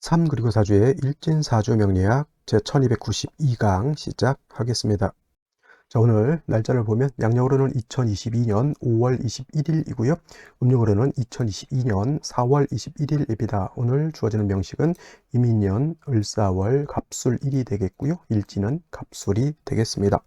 3 그리고 4주의 일진사주 명리학 제1292강 시작하겠습니다. 자, 오늘 날짜를 보면 양력으로는 2022년 5월 21일이고요. 음력으로는 2022년 4월 21일입니다. 오늘 주어지는 명식은 이민년 을사월 갑술일이 되겠고요. 일지는 갑술이 되겠습니다.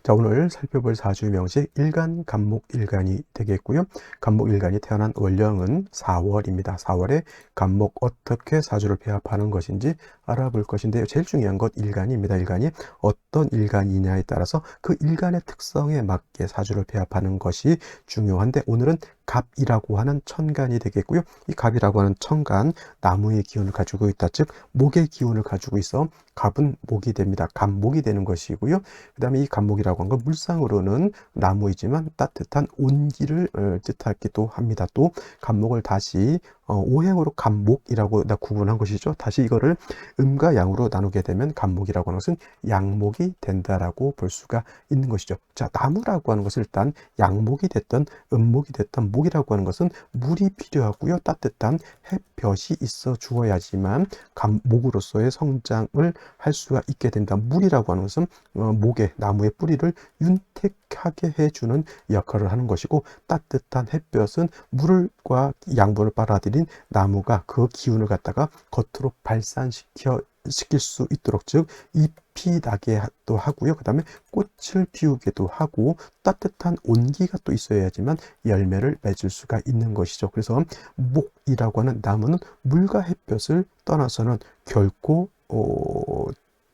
자, 오늘 살펴볼 사주 명식 일간, 간목, 일간이 되겠고요. 간목, 일간이 태어난 월령은 4월입니다. 4월에 간목 어떻게 사주를 배합하는 것인지 알아볼 것인데요. 제일 중요한 것 일간입니다. 일간이 어떤 일간이냐에 따라서 그 일간의 특성에 맞게 사주를 배합하는 것이 중요한데 오늘은 갑이라고 하는 천간이 되겠고요. 이 갑이라고 하는 천간, 나무의 기운을 가지고 있다. 즉 목의 기운을 가지고 있어 갑은 목이 됩니다. 갑목이 되는 것이고요. 그 다음에 이 갑목이라고 하는 건 물상으로는 나무이지만 따뜻한 온기를 뜻하기도 합니다. 또 갑목을 다시 오행으로 갑목이라고 구분한 것이죠. 다시 이거를 음과 양으로 나누게 되면 갑목이라고 하는 것은 양목이 된다라고 볼 수가 있는 것이죠. 자, 나무라고 하는 것은 일단 양목이 됐던 음목이 됐던 목이라고 하는 것은 물이 필요하고요. 따뜻한 햇볕이 있어 주어야지만 갑목으로서의 성장을 할 수가 있게 됩니다. 물이라고 하는 것은 목의 나무의 뿌리를 윤택하게 해주는 역할을 하는 것이고 따뜻한 햇볕은 물과 양분을 빨아들인 나무가 그 기운을 갖다가 겉으로 발산시킬 수 있도록 즉 잎이 나게 또 하고요. 그 다음에 꽃을 피우기도 하고 따뜻한 온기가 또 있어야지만 열매를 맺을 수가 있는 것이죠. 그래서 목이라고 하는 나무는 물과 햇볕을 떠나서는 결코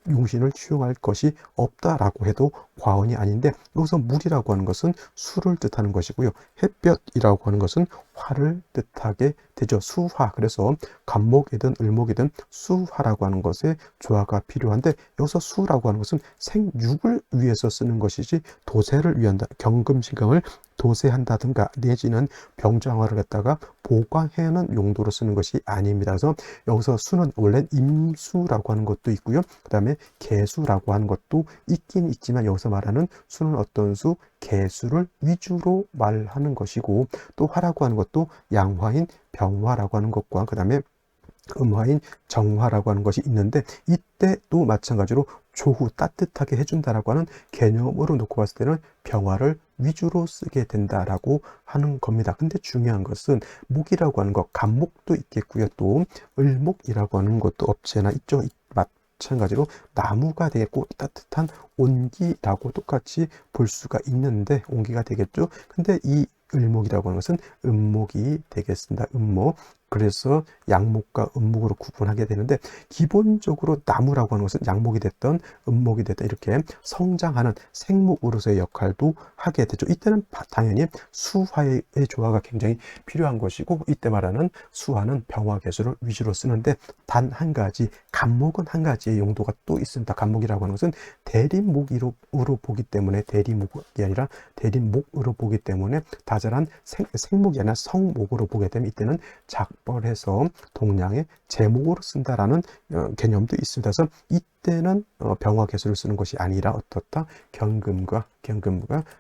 용신을 취용할 것이 없다라고 해도 과언이 아닌데 여기서 물이라고 하는 것은 수를 뜻하는 것이고요. 햇볕이라고 하는 것은 화를 뜻하게 되죠. 수화. 그래서 갑목이든 을목이든 수화라고 하는 것에 조화가 필요한데 여기서 수라고 하는 것은 생육을 위해서 쓰는 것이지 도세를 위한다. 경금신경을 도세한다든가 내지는 병장화를 갖다가 보강해는 용도로 쓰는 것이 아닙니다. 그래서 여기서 수는 원래 임수라고 하는 것도 있고요. 그 다음에 개수라고 하는 것도 있긴 있지만 여기서 말하는 수는 어떤 수? 개수를 위주로 말하는 것이고 또 화라고 하는 것도 양화인 병화라고 하는 것과 그 다음에 음화인 정화라고 하는 것이 있는데 이때도 마찬가지로 조후 따뜻하게 해준다라고 하는 개념으로 놓고 봤을 때는 병화를 위주로 쓰게 된다라고 하는 겁니다. 근데 중요한 것은 목이라고 하는 것, 갑목도 있겠고요. 또 을목이라고 하는 것도 없지 않아 있죠. 마찬가지로 나무가 되겠고 따뜻한 온기라고 똑같이 볼 수가 있는데 온기가 되겠죠. 근데 이 을목이라고 하는 것은 음목이 되겠습니다. 음목. 그래서 양목과 음목으로 구분하게 되는데 기본적으로 나무라고 하는 것은 양목이 됐던 음목이 됐던 이렇게 성장하는 생목으로서의 역할도 하게 되죠. 이때는 당연히 수화의 조화가 굉장히 필요한 것이고 이때 말하는 수화는 병화 개수를 위주로 쓰는데 단 한 가지 갑목은 한 가지의 용도가 또 있습니다. 갑목이라고 하는 것은 대립목으로 보기 때문에 대립목이 아니라 대립목으로 보기 때문에 다자란 생목이 아니라 성목으로 보게 되면 이때는 작벌해서 동량의 제목으로 쓴다라는 개념도 있습니다. 그래서 이때는 병화 개수를 쓰는 것이 아니라 어떻다? 경금과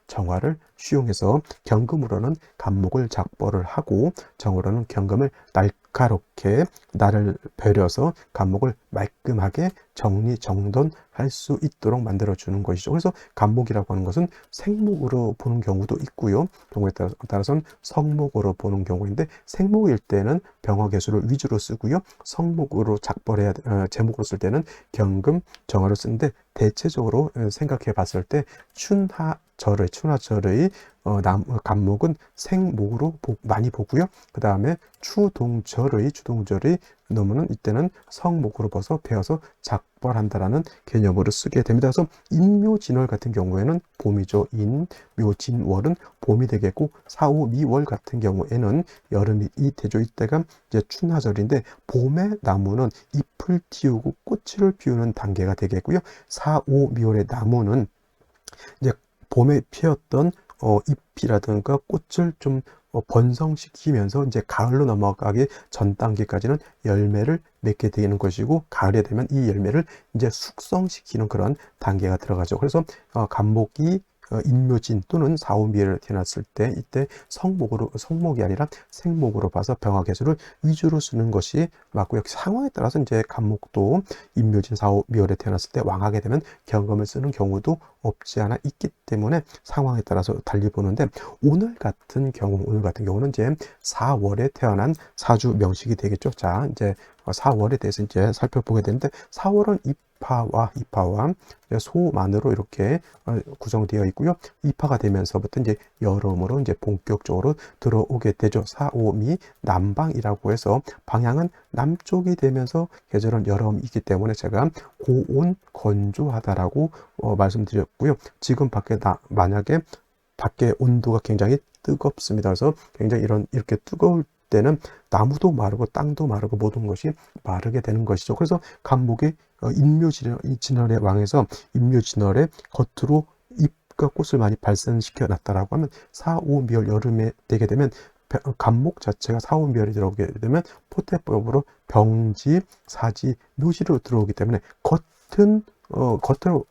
정화를 수용해서 경금으로는 갑목을 작벌을 하고 정으로는 경금을 날카롭게 날을 벼려서 갑목을 말끔하게 정리정돈할 수 있도록 만들어주는 것이죠. 그래서 갑목이라고 하는 것은 생목으로 보는 경우도 있고요. 경우에 따라서는 성목으로 보는 경우인데 생목일 때는 병화 개수를 위주로 쓰고요. 성목으로 제목으로 쓸 때는 경금, 정화를 쓰는데 대체적으로 생각해 봤을 때 춘하절의 갑목은 생목으로 많이 보고요. 그 다음에 추동절의 넘으는 이때는 성목으로 봐서 배워서 작벌한다라는 개념으로 쓰게 됩니다. 그래서 인묘진월 같은 경우에는 봄이죠. 인묘진월은 봄이 되겠고 사오미월 같은 경우에는 여름이 되죠. 이때가 이제 춘하절인데 봄의 나무는 잎을 틔우고 꽃을 피우는 단계가 되겠고요. 사오미월의 나무는 이제 봄에 피었던 잎이라든가 꽃을 좀 번성시키면서 이제 가을로 넘어가기 전 단계까지는 열매를 맺게 되는 것이고 가을에 되면 이 열매를 이제 숙성시키는 그런 단계가 들어가죠. 그래서 갑목이 인묘진 또는 사오미를 태어났을 때 이때 성목이 아니라 생목으로 봐서 병화개수를 위주로 쓰는 것이 맞고요. 상황에 따라서 이제 간목도 인묘진 사오미월에 태어났을 때 왕하게 되면 경금을 쓰는 경우도 없지 않아 있기 때문에 상황에 따라서 달리 보는데 오늘 같은 경우는 이제 4월에 태어난 사주 명식이 되겠죠. 자, 이제 4월에 대해서 이제 살펴보게 되는데 4월은 이파와 소만으로 이렇게 구성되어 있고요. 이파가 되면서부터 이제 여름으로 이제 본격적으로 들어오게 되죠. 사오미 남방이라고 해서 방향은 남쪽이 되면서 계절은 여름이기 때문에 제가 고온 건조하다라고 말씀드렸고요. 지금 만약에 밖에 온도가 굉장히 뜨겁습니다. 그래서 굉장히 이렇게 뜨거울 때는 나무도 마르고 땅도 마르고 모든 것이 마르게 되는 것이죠. 그래서 간목이 인묘진월의 왕에서 인묘진월의 겉으로 잎과 꽃을 많이 발산시켜 놨다라고 하면 사오미월 여름에 되게 되면 간목 자체가 사오미월이 들어오게 되면 포태법으로 병지, 사지, 묘지로 들어오기 때문에 겉으로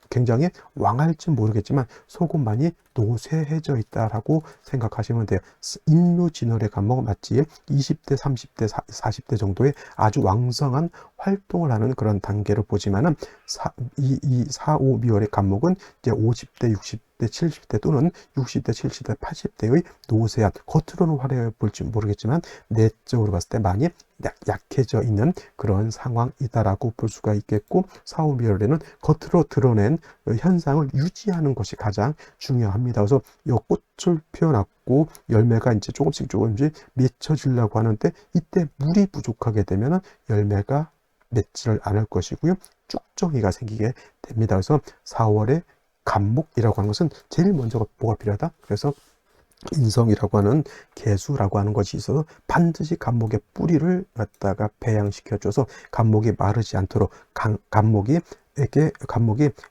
굉장히 왕할지 모르겠지만 속은 많이 노쇠해져 있다라고 생각하시면 돼요. 인묘진월의 간목은 마치 20대, 30대, 40대 정도의 아주 왕성한 활동을 하는 그런 단계로 보지만은 이 4, 5, 미월의 간목은 이제 50대, 60대, 70대 또는 60대, 70대, 80대의 노쇠한 겉으로는 화려해 볼지 모르겠지만 내적으로 봤을 때 많이 약해져 있는 그런 상황이다라고 볼 수가 있겠고 4, 5, 미월에는 겉으로 드러낸 현상을 유지하는 것이 가장 중요합니다. 그래서 이 꽃을 피워놨고 열매가 이제 조금씩 맺혀지려고 하는데 이때 물이 부족하게 되면 열매가 맺지를 않을 것이고요. 쭉정이가 생기게 됩니다. 그래서 4월에 간목이라고 하는 것은 제일 먼저 뭐가 필요하다? 그래서 인성이라고 하는 개수라고 하는 것이 있어서 반드시 간목의 뿌리를 갖다가 배양시켜줘서 간목이 마르지 않도록 간목이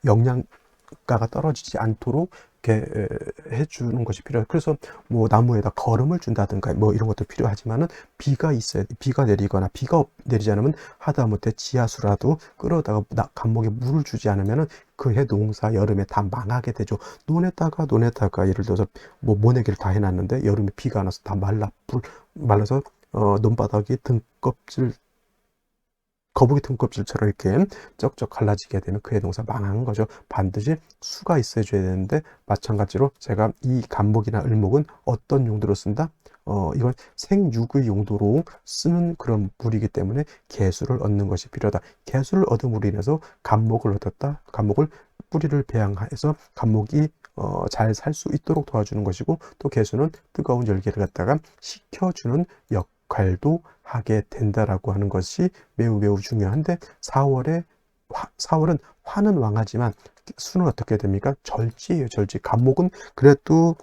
영양가가 떨어지지 않도록 이렇게 해주는 것이 필요해요. 그래서 뭐 나무에다 거름을 준다든가 뭐 이런 것도 필요하지만은 비가 내리거나 비가 내리지 않으면 하다못해 지하수라도 끌어다가 간목에 물을 주지 않으면은 그 해 농사 여름에 다 망하게 되죠. 논에다가 예를 들어서 뭐 모내기를 다 해놨는데 여름에 비가 안 와서 다 말라서 논바닥이 거북이 등껍질처럼 이렇게 쩍쩍 갈라지게 되면 그의 농사 망한 거죠. 반드시 수가 있어야 되는데 마찬가지로 제가 이 간목이나 을목은 어떤 용도로 쓴다? 이건 생육의 용도로 쓰는 그런 물이기 때문에 개수를 얻는 것이 필요하다. 개수를 얻음으로 인해서 간목을 얻었다. 간목을 뿌리를 배양해서 간목이 잘 살 수 있도록 도와주는 것이고 또 개수는 뜨거운 열기를 갖다가 식혀주는 역할도 하게 된다라고 하는 것이 매우 중요한데 4월은 화는 왕하지만 수는 어떻게 됩니까? 절지예요. 절지. 간목은 그래도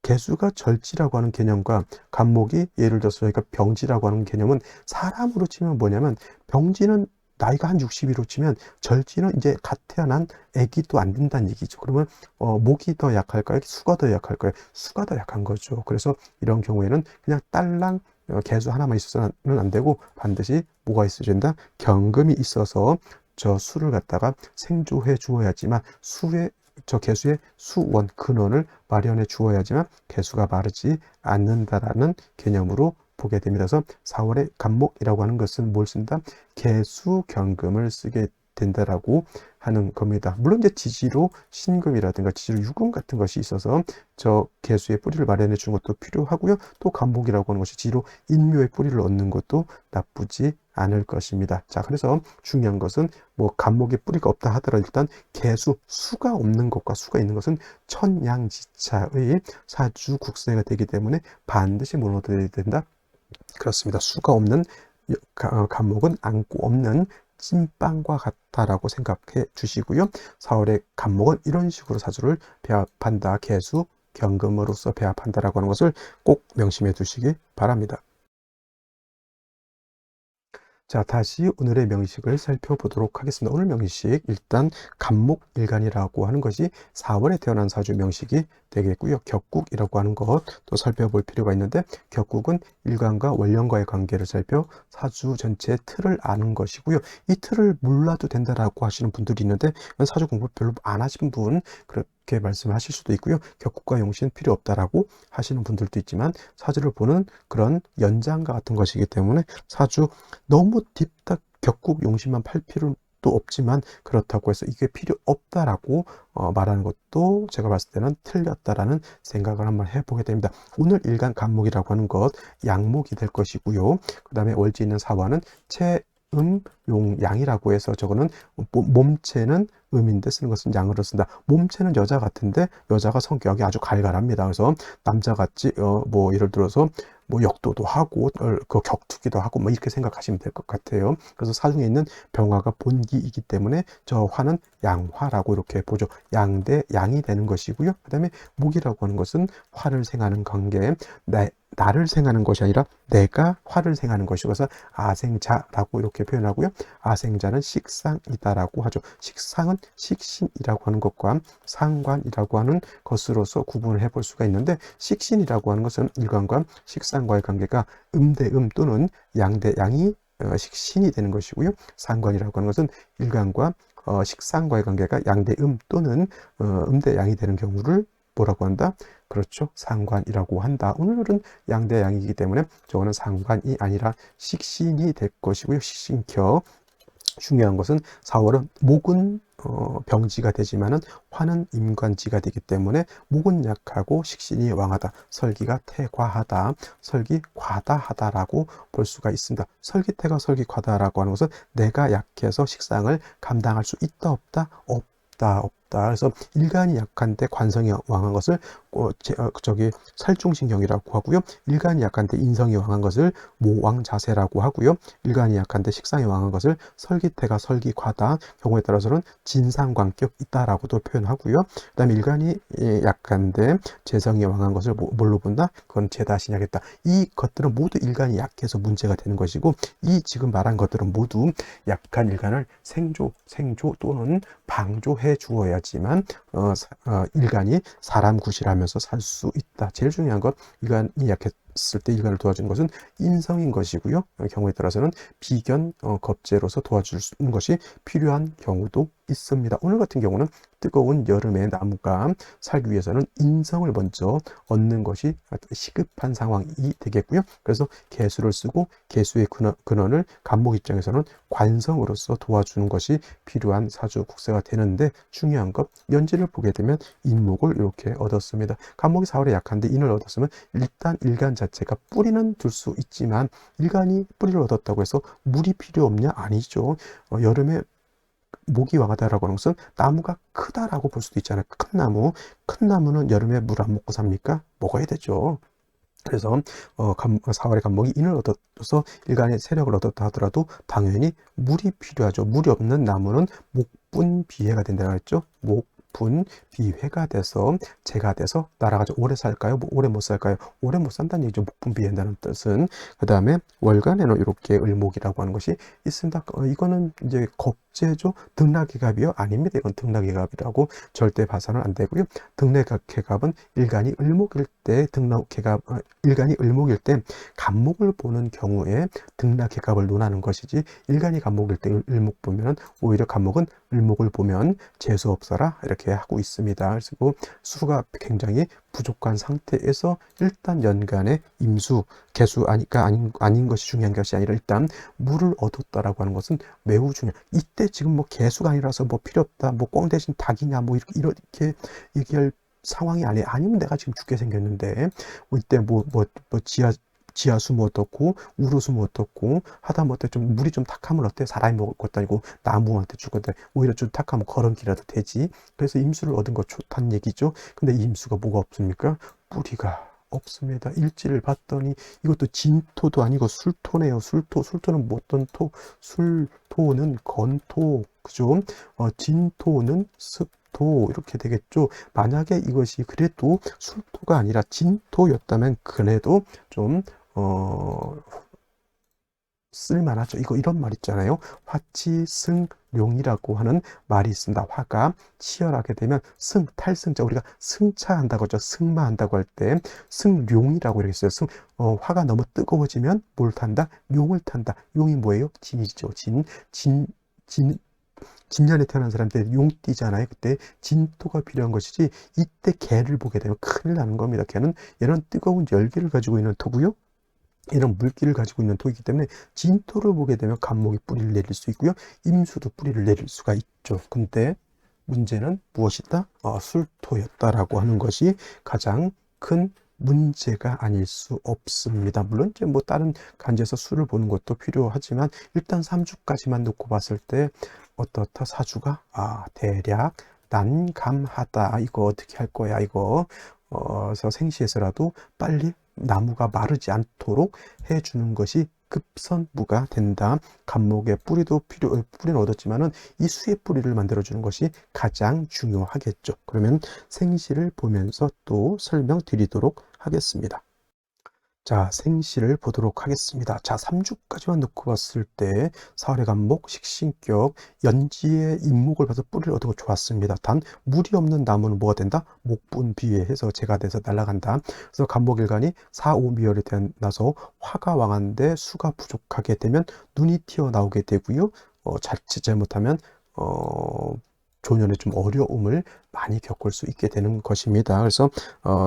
개수가 절지라고 하는 개념과 간목이 예를 들어서 저희가 병지라고 하는 개념은 사람으로 치면 뭐냐면 병지는 나이가 한 60이로 치면 절지는 이제 갓 태어난 아기도 안 된다는 얘기죠. 그러면 목이 더 약할까요? 수가 더 약할까요? 수가 더 약한 거죠. 그래서 이런 경우에는 그냥 딸랑 개수 하나만 있어서는 안 되고 반드시 뭐가 있어야 된다? 경금이 있어서 저 수를 갖다가 생조해 주어야지만 개수의 수원 근원을 마련해 주어야지만 개수가 마르지 않는다라는 개념으로 보게 됩니다. 그래서 4월에 간목이라고 하는 것은 뭘 쓴다? 개수 경금을 쓰게 된다라고 하는 겁니다. 물론 이제 지지로 신금이라든가 지지로 유금 같은 것이 있어서 저 개수의 뿌리를 마련해 주는 것도 필요하고요. 또 간목이라고 하는 것이 지로 인묘의 뿌리를 얻는 것도 나쁘지 않을 것입니다. 자, 그래서 중요한 것은 뭐 간목의 뿌리가 없다 하더라도 일단 수가 없는 것과 수가 있는 것은 천양지차의 사주 국세가 되기 때문에 반드시 뭘 얻어야 된다? 그렇습니다. 수가 없는 간목은 안고 없는 찐빵과 같다라고 생각해 주시고요. 4월의 간목은 이런 식으로 사주를 배합한다. 개수, 경금으로서 배합한다라고 하는 것을 꼭 명심해 두시기 바랍니다. 자, 다시 오늘의 명식을 살펴보도록 하겠습니다. 오늘 명식 일단 간목일간이라고 하는 것이 4월에 태어난 사주 명식이 되겠고요. 격국이라고 하는 것도 살펴볼 필요가 있는데 격국은 일간과 원령과의 관계를 살펴 사주 전체의 틀을 아는 것이고요. 이 틀을 몰라도 된다라고 하시는 분들이 있는데 사주 공부 별로 안 하신 분 이렇게 말씀하실 수도 있고요. 격국과 용신 필요 없다라고 하시는 분들도 있지만 사주를 보는 그런 연장과 같은 것이기 때문에 사주 너무 딥다 격국 용신만 팔 필요도 없지만 그렇다고 해서 이게 필요 없다라고 말하는 것도 제가 봤을 때는 틀렸다라는 생각을 한번 해보게 됩니다. 오늘 일간 간목이라고 하는 것 양목이 될 것이고요. 그 다음에 월지 있는 사화는 용양이라고 해서 저거는 몸체는 음인데 쓰는 것은 양으로 쓴다. 몸체는 여자 같은데 여자가 성격이 아주 갈갈합니다. 그래서 남자같이 뭐 예를 들어서 뭐 역도도 하고 그 격투기도 하고 뭐 이렇게 생각하시면 될 것 같아요. 그래서 사중에 있는 병화가 본기이기 때문에 저 화는 양화라고 이렇게 보죠. 양 대 양이 되는 것이고요. 그 다음에 목이라고 하는 것은 화를 생하는 관계, 나를 생하는 것이 아니라 내가 화를 생하는 것이고 그래서 아생자라고 이렇게 표현하고요. 아생자는 식상이다라고 하죠. 식상은 식신이라고 하는 것과 상관이라고 하는 것으로서 구분을 해볼 수가 있는데 식신이라고 하는 것은 일간과 식상과의 관계가 대 또는 양 대 양이 식신이 되는 것이고요. 상관이라고 하는 것은 일간과 식상과의 관계가 양 대 또는 대 양이 되는 경우를 뭐라고 한다? 그렇죠. 상관이라고 한다. 오늘은 양 대 양이기 때문에 저거는 상관이 아니라 식신이 될 것이고요. 식신켜. 중요한 것은 4월은 목은 병지가 되지만은 화는 임관지가 되기 때문에 목은 약하고 식신이 왕하다. 설기가 태과하다. 설기 과다하다라고 볼 수가 있습니다. 설기태가 설기 과다라고 하는 것은 내가 약해서 식상을 감당할 수 있다 없다? 없다. 그래서 일간이 약한데 관성이 왕한 것을 살중신경이라고 하고요. 일간이 약한데 인성이 왕한 것을 모왕자세라고 하고요. 일간이 약한데 식상이 왕한 것을 설기태가 설기과다 경우에 따라서는 진상관격 있다라고도 표현하고요. 그 다음에 일간이 약한데 재성이 왕한 것을 뭘로 본다? 그건 재다신야겠다. 이 것들은 모두 일간이 약해서 문제가 되는 것이고 이 지금 말한 것들은 모두 약한 일간을 생조 또는 방조해 주어야지만 일간이 사람 구실하면서 살 수 있다. 제일 중요한 건 일간이 약했을 때 일간을 도와주는 것은 인성인 것이고요. 경우에 따라서는 비견 겁재로서 도와주는 것이 필요한 경우도 있습니다. 오늘 같은 경우는 뜨거운 여름에 나무가 살기 위해서는 인성을 먼저 얻는 것이 시급한 상황이 되겠고요. 그래서 개수를 쓰고 개수의 근원을 간목 입장에서는 관성으로서 도와주는 것이 필요한 사주 국세가 되는데 중요한 것 연지를 보게 되면 인목을 이렇게 얻었습니다. 간목이 4월에 약한데 인을 얻었으면 일단 일간 자체가 뿌리는 둘 수 있지만 일간이 뿌리를 얻었다고 해서 물이 필요 없냐? 아니죠. 여름에 목이 왕하다라고 하는 것은 나무가 크다라고 볼 수도 있잖아요. 큰 나무는 여름에 물 안 먹고 삽니까? 먹어야 되죠. 그래서 4월에 간목이 인을 얻어서 일간의 세력을 얻었다 하더라도 당연히 물이 필요하죠. 물이 없는 나무는 목분비해가 된다고 했죠. 목분비회가 돼서 재가 돼서 날아가죠. 오래 살까요? 오래 못 살까요? 오래 못 산다는 얘기죠. 목분비한다는 뜻은. 그 다음에 월간에는 이렇게 을목이라고 하는 것이 있습니다. 이거는 이제 겁재죠. 등락계갑이요? 아닙니다. 이건 등락계갑이라고 절대 봐서는 안 되고요. 등락계갑은 일간이 을목일 때 일간이 을목일 때 간목을 보는 경우에 등락계갑을 논하는 것이지 일간이 간목일 때 을목 보면 오히려 간목은 을목을 보면 재수 없어라 이렇게 하고 있습니다. 그리고 수가 굉장히 부족한 상태에서 일단 연간에 임수, 개수 아닌 것이 중요한 것이 아니라 일단 물을 얻었다라고 하는 것은 매우 중요해요. 이때 지금 뭐 개수가 아니라서 뭐 필요 없다, 뭐 꽝 대신 닭이냐, 뭐 이렇게 얘기할 상황이 아니면 내가 지금 죽게 생겼는데, 이때 지하수 뭐 어떻고 우루수 뭐 어떻고 하다 못해 좀 물이 좀 탁하면 어때? 사람이 먹을 것도 아니고 나무한테 죽었다. 오히려 좀 탁하면 걸음기라도 되지. 그래서 임수를 얻은 거 좋다는 얘기죠. 근데 임수가 뭐가 없습니까? 뿌리가 없습니다. 일지를 봤더니 이것도 진토도 아니고 술토네요. 술토는 뭐 어떤 토? 술토는 건토, 그죠? 진토는 습토 이렇게 되겠죠. 만약에 이것이 그래도 술토가 아니라 진토였다면 그래도 좀 쓸만하죠. 이런 말 있잖아요. 화치승룡이라고 하는 말이 있습니다. 화가 치열하게 되면 탈승자, 우리가 승차한다고 하죠. 승마한다고 할 때 승룡이라고 이렇게 써요. 화가 너무 뜨거워지면 뭘 탄다? 용을 탄다. 용이 뭐예요? 진이죠. 진 진년에 태어난 사람들 용띠잖아요. 그때 진토가 필요한 것이지 이때 개를 보게 되면 큰일 나는 겁니다. 개는 얘는 뜨거운 열기를 가지고 있는 토고요. 이런 물기를 가지고 있는 토이기 때문에 진토를 보게 되면 간목이 뿌리를 내릴 수 있고요. 임수도 뿌리를 내릴 수가 있죠. 근데 문제는 무엇이다? 술토였다라고 하는 것이 가장 큰 문제가 아닐 수 없습니다. 물론 이제 뭐 다른 간지에서 수를 보는 것도 필요하지만 일단 3주까지만 놓고 봤을 때 어떻다 사주가 대략 난감하다. 이거 어떻게 할 거야? 이거 그래서 생시에서라도 빨리 나무가 마르지 않도록 해주는 것이 급선무가 된다. 간목의 뿌리는 얻었지만은 이 수의 뿌리를 만들어주는 것이 가장 중요하겠죠. 그러면 생시를 보면서 또 설명드리도록 하겠습니다. 자, 생시를 보도록 하겠습니다. 자, 3주까지만 놓고 봤을 때 사월의 간목, 식신격, 연지의 임목을 봐서 뿌리를 얻은 거 좋았습니다. 단 물이 없는 나무는 뭐가 된다? 목분비에 해서 재가 돼서 날아간다. 그래서 간목일간이 4, 5미열에 나서 화가 왕한데 수가 부족하게 되면 눈이 튀어나오게 되고요. 자칫 잘못하면 조년에 좀 어려움을 많이 겪을 수 있게 되는 것입니다. 그래서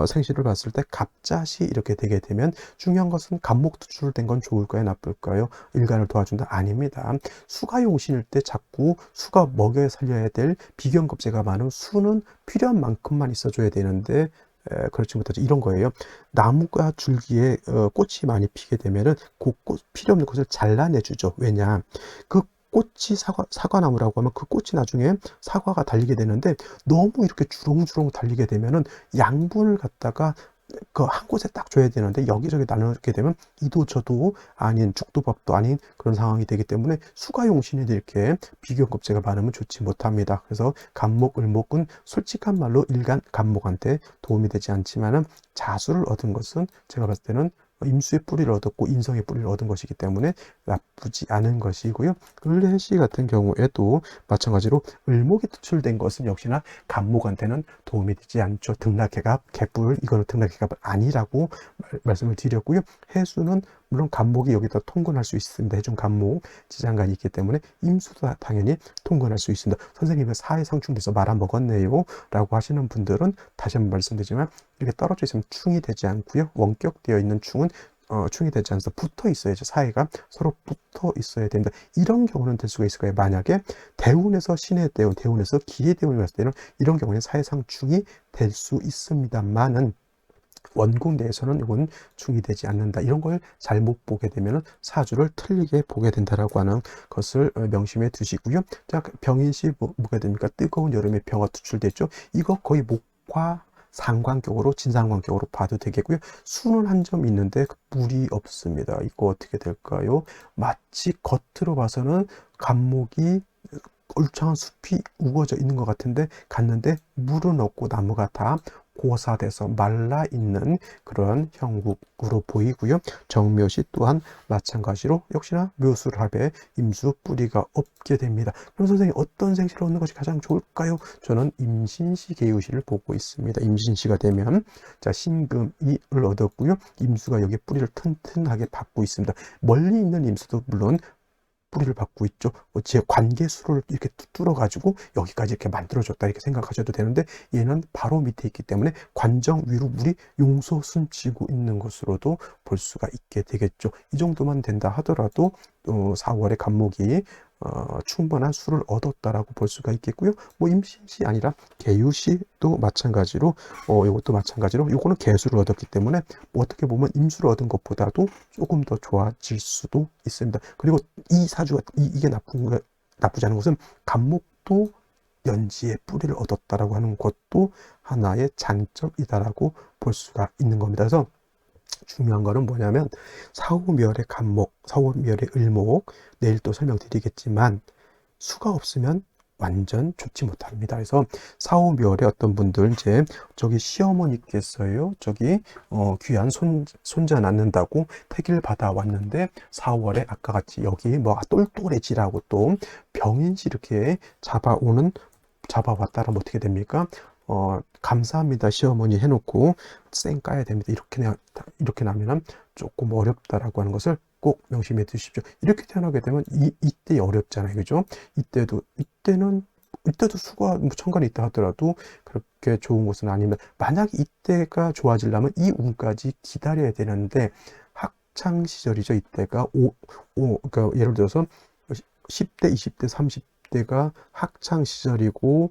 생시를 봤을 때 갑자시 이렇게 되게 되면 중요한 것은 간목 투출된 건 좋을까요? 나쁠까요? 일간을 도와준다? 아닙니다. 수가 용신일 때 자꾸 수가 먹여 살려야 될 비견겁제가 많은 수는 필요한 만큼만 있어줘야 되는데 그렇지 못하죠. 이런 거예요. 나무가 줄기에 꽃이 많이 피게 되면은 그 필요 없는 것을 잘라내주죠. 왜냐? 그 꽃이 사과나무라고 하면 그 꽃이 나중에 사과가 달리게 되는데 너무 이렇게 주렁주렁 달리게 되면은 양분을 갖다가 그 한 곳에 딱 줘야 되는데 여기저기 나누게 되면 이도 저도 아닌 죽도 밥도 아닌 그런 상황이 되기 때문에 수가용신이 이렇게 비견겁제가 많으면 좋지 못합니다. 그래서 간목, 을목은 솔직한 말로 일간 간목한테 도움이 되지 않지만은 자수를 얻은 것은 제가 봤을 때는 임수의 뿌리를 얻었고 인성의 뿌리를 얻은 것이기 때문에 나쁘지 않은 것이고요. 을해시 같은 경우에도 마찬가지로 을목이 투출된 것은 역시나 간목한테는 도움이 되지 않죠. 등락해갑, 개뿔, 이거는 등락해갑 아니라고 말씀을 드렸고요. 해수는 물론 간목이 여기다 통근할 수 있습니다. 해준 간목, 지장간이 있기 때문에 임수도 당연히 통근할 수 있습니다. 선생님은 사회 상충돼서 말아먹었네요 라고 하시는 분들은 다시 한번 말씀드리지만 이렇게 떨어져 있으면 충이 되지 않고요. 원격되어 있는 충은 충이 되지 않아서 붙어 있어야죠. 사이가 서로 붙어 있어야 됩니다. 이런 경우는 될 수가 있을 거예요. 만약에 대운에서 신의 대운, 대운에서 기의 대운이 왔을 때는 이런 경우에는 사회상충이 될 수 있습니다만은 원궁 내에서는 이건 충이 되지 않는다. 이런 걸 잘못 보게 되면 사주를 틀리게 보게 된다라고 하는 것을 명심해 두시고요. 자, 병인시 뭐가 됩니까? 뜨거운 여름에 병화 투출됐죠. 이거 거의 목화 상관격으로 진상관격으로 봐도 되겠고요. 수는 한 점 있는데 물이 없습니다. 이거 어떻게 될까요? 마치 겉으로 봐서는 간목이 울창한 숲이 우거져 있는 것 같은데 갔는데 물은 없고 나무가 다 고사돼서 말라 있는 그런 형국으로 보이고요. 정묘시 또한 마찬가지로 역시나 묘술합에 임수 뿌리가 없게 됩니다. 그럼 선생님 어떤 생시를 얻는 것이 가장 좋을까요? 저는 임신시 개유시를 보고 있습니다. 임신시가 되면 자 신금이를 얻었고요. 임수가 여기 뿌리를 튼튼하게 받고 있습니다. 멀리 있는 임수도 물론 뿌리를 받고 있죠. 제 관계수를 이렇게 뚫어가지고 여기까지 이렇게 만들어줬다 이렇게 생각하셔도 되는데 얘는 바로 밑에 있기 때문에 관정 위로 물이 용소 숨치고 있는 것으로도 볼 수가 있게 되겠죠. 이 정도만 된다 하더라도 4월에 간목이 충분한 수를 얻었다라고 볼 수가 있겠고요. 뭐 임신시 아니라 개유시도 마찬가지로 이것도 마찬가지로 요거는 개수를 얻었기 때문에 뭐 어떻게 보면 임수를 얻은 것보다도 조금 더 좋아질 수도 있습니다. 그리고 이 사주가 이게 나쁘지 않은 것은 간목도 연지의 뿌리를 얻었다라고 하는 것도 하나의 장점이다라고 볼 수가 있는 겁니다. 그래서 중요한 거는 뭐냐면 사오멸의 간목, 사오멸의 을목 내일 또 설명드리겠지만 수가 없으면 완전 좋지 못합니다. 그래서 사오멸의 어떤 분들 이제 저기 시어머니께서요 저기 귀한 손자 낳는다고 택일 받아 왔는데 4월에 아까 같이 여기 뭐 똘똘해지라고 또 병인시 이렇게 잡아왔다라면 어떻게 됩니까? 감사합니다 시어머니 해놓고 쌩 까야 됩니다. 이렇게 나면은 조금 어렵다라고 하는 것을 꼭 명심해 두십시오. 이렇게 태어나게 되면 이때 어렵잖아요. 그죠? 이때도 수가 뭐 천간에 있다 하더라도 그렇게 좋은 것은 아닙니다. 만약 이때가 좋아지려면 이 운까지 기다려야 되는데 학창 시절이죠. 이때가 그러니까 예를 들어서 10대, 20대, 30대가 학창 시절이고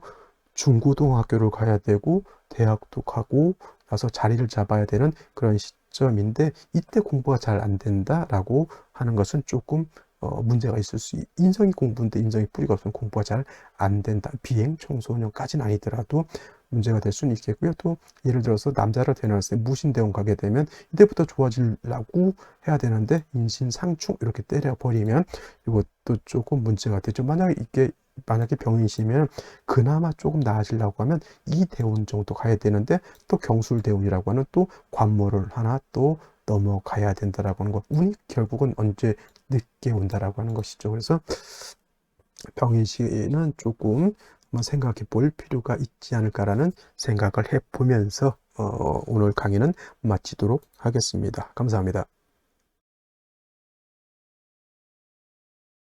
중고등학교를 가야 되고 대학도 가고 나서 자리를 잡아야 되는 그런 시점인데 이때 공부가 잘 안 된다라고 하는 것은 조금 문제가 있을 인성이 공부인데 인성이 뿌리가 없으면 공부가 잘 안 된다. 비행 청소년까지는 아니더라도 문제가 될 수는 있겠고요. 또 예를 들어서 남자를 태어났을 때 무신대원 가게 되면 이때부터 좋아지려고 해야 되는데 인신상충 이렇게 때려버리면 이것도 조금 문제가 되죠. 만약에 병인이시면 그나마 조금 나아지려고 하면 이 대운 정도 가야 되는데 또 경술대운이라고 하는 또 관모를 하나 또 넘어가야 된다라고 하는 거. 운이 결국은 언제 늦게 온다라고 하는 것이죠. 그래서 병인시는 조금 한번 생각해 볼 필요가 있지 않을까라는 생각을 해보면서 오늘 강의는 마치도록 하겠습니다. 감사합니다.